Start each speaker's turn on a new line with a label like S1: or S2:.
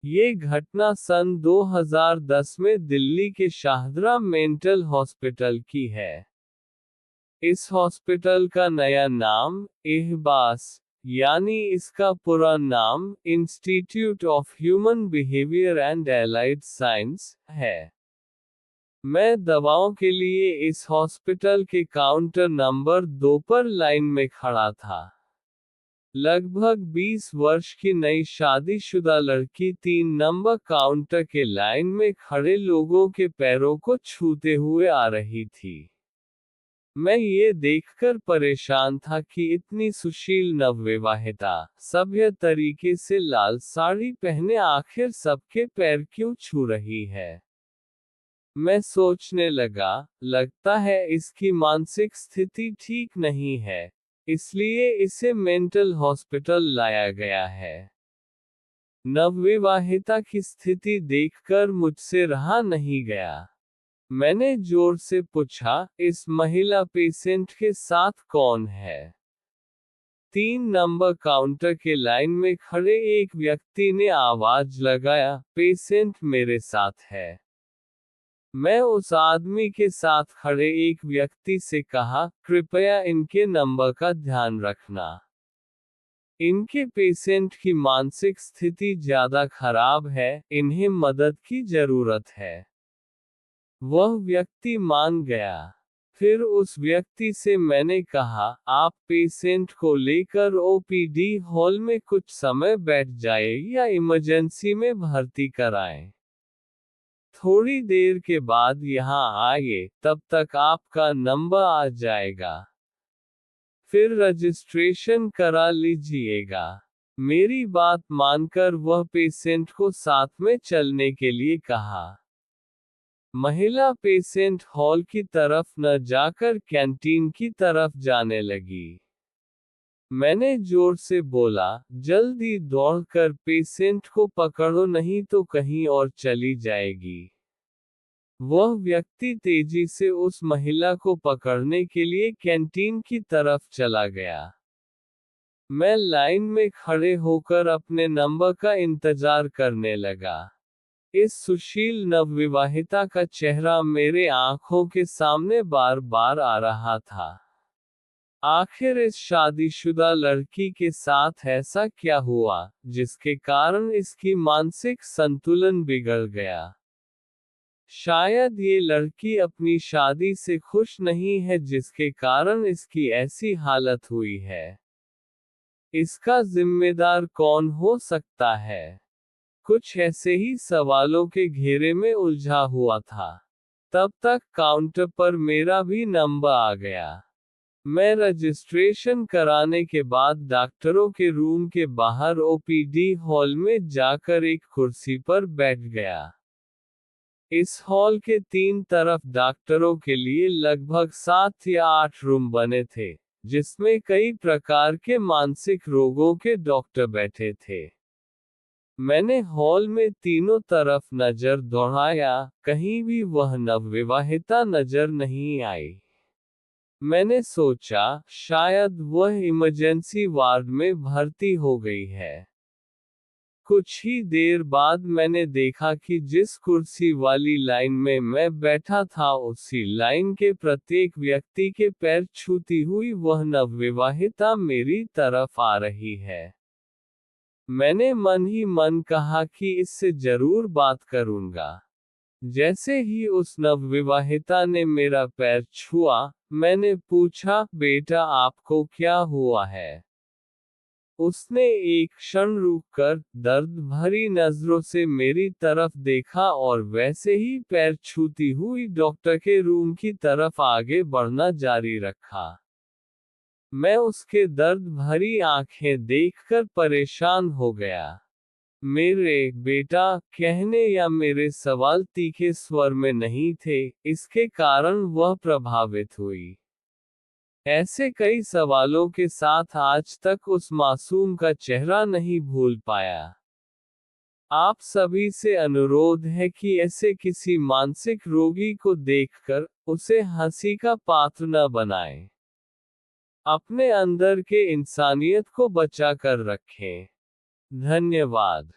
S1: ये घटना सन 2010 में दिल्ली के शाहदरा मेंटल हॉस्पिटल की है। इस हॉस्पिटल का नया नाम एहबास, यानी इसका पूरा नाम institute of human behaviour and allied science है। मैं दवाओं के लिए इस हॉस्पिटल के काउंटर नंबर 2 पर लाइन में खड़ा था। लगभग 20 वर्ष की नई शादीशुदा लड़की 3 नंबर काउंटर के लाइन में खड़े लोगों के पैरों को छूते हुए आ रही थी। मैं ये देखकर परेशान था कि इतनी सुशील नवविवाहिता, सभ्य तरीके से लाल साड़ी पहने आखिर सबके पैर क्यों छू रही है। मैं सोचने लगा, लगता है इसकी मानसिक स्थिति ठीक नहीं है, इसलिए इसे मेंटल हॉस्पिटल लाया गया है। नवविवाहिता की स्थिति देखकर मुझसे रहा नहीं गया। मैंने जोर से पूछा, इस महिला पेशेंट के साथ कौन है? 3 नंबर काउंटर के लाइन में खड़े एक व्यक्ति ने आवाज लगाया, पेशेंट मेरे साथ है। मैं उस आदमी के साथ खड़े एक व्यक्ति से कहा, कृपया इनके नंबर का ध्यान रखना। इनके पेशेंट की मानसिक स्थिति ज्यादा खराब है, इन्हें मदद की जरूरत है। वह व्यक्ति मान गया। फिर उस व्यक्ति से मैंने कहा, आप पेशेंट को लेकर ओपीडी हॉल में कुछ समय बैठ जाए या इमरजेंसी में भर्ती कराएं। थोड़ी देर के बाद यहाँ आइए, तब तक आपका नंबर आ जाएगा। फिर रजिस्ट्रेशन करा लीजिएगा। मेरी बात मानकर वह पेशेंट को साथ में चलने के लिए कहा। महिला पेशेंट हॉल की तरफ न जाकर कैंटीन की तरफ जाने लगी। मैंने जोर से बोला, जल्दी दौड़कर पेशेंट को पकड़ो नहीं तो कहीं और चली जाएगी। वह व्यक्ति तेजी से उस महिला को पकड़ने के लिए कैंटीन की तरफ चला गया। मैं लाइन में खड़े होकर अपने नंबर का इंतजार करने लगा। इस सुशील नवविवाहिता का चेहरा मेरे आंखों के सामने बार बार आ रहा था। आखिर इस शादीशुदा लड़की के साथ ऐसा क्या हुआ, जिसके कारण इसकी मानसिक संतुलन बिगड़ गया? शायद ये लड़की अपनी शादी से खुश नहीं है जिसके कारण इसकी ऐसी हालत हुई है। इसका जिम्मेदार कौन हो सकता है? कुछ ऐसे ही सवालों के घेरे में उलझा हुआ था। तब तक काउंटर पर मेरा भी नंबर आ गया। मैं रजिस्ट्रेशन कराने के बाद डॉक्टरों के रूम के बाहर ओपीडी हॉल में जाकर एक कुर्सी पर बैठ गया। इस हॉल के 3 तरफ डॉक्टरों के लिए लगभग 7 या 8 रूम बने थे, जिसमें कई प्रकार के मानसिक रोगों के डॉक्टर बैठे थे। मैंने हॉल में तीनों तरफ नजर दौड़ाया, कहीं भी वह नवविवाहिता नजर नहीं आई। मैंने सोचा, शायद वह इमरजेंसी वार्ड में भर्ती हो गई है। कुछ ही देर बाद मैंने देखा कि जिस कुर्सी वाली लाइन में मैं बैठा था उसी लाइन के प्रत्येक व्यक्ति के पैर छूती हुई वह नवविवाहिता मेरी तरफ आ रही है। मैंने मन ही मन कहा कि इससे जरूर बात करूंगा। जैसे ही उस नवविवाहिता ने मेरा पैर छुआ, मैंने पूछा, बेटा आपको क्या हुआ है? उसने एक क्षण रुककर, दर्द भरी नजरों से मेरी तरफ देखा और वैसे ही पैर छूती हुई डॉक्टर के रूम की तरफ आगे बढ़ना जारी रखा। मैं उसके दर्द भरी आंखें देखकर परेशान हो गया। मेरे बेटा कहने या मेरे सवाल तीखे स्वर में नहीं थे, इसके कारण वह प्रभावित हुई। ऐसे कई सवालों के साथ आज तक उस मासूम का चेहरा नहीं भूल पाया। आप सभी से अनुरोध है कि ऐसे किसी मानसिक रोगी को देखकर उसे हंसी का पात्र न बनाएं। अपने अंदर के इंसानियत को बचा कर रखें। धन्यवाद।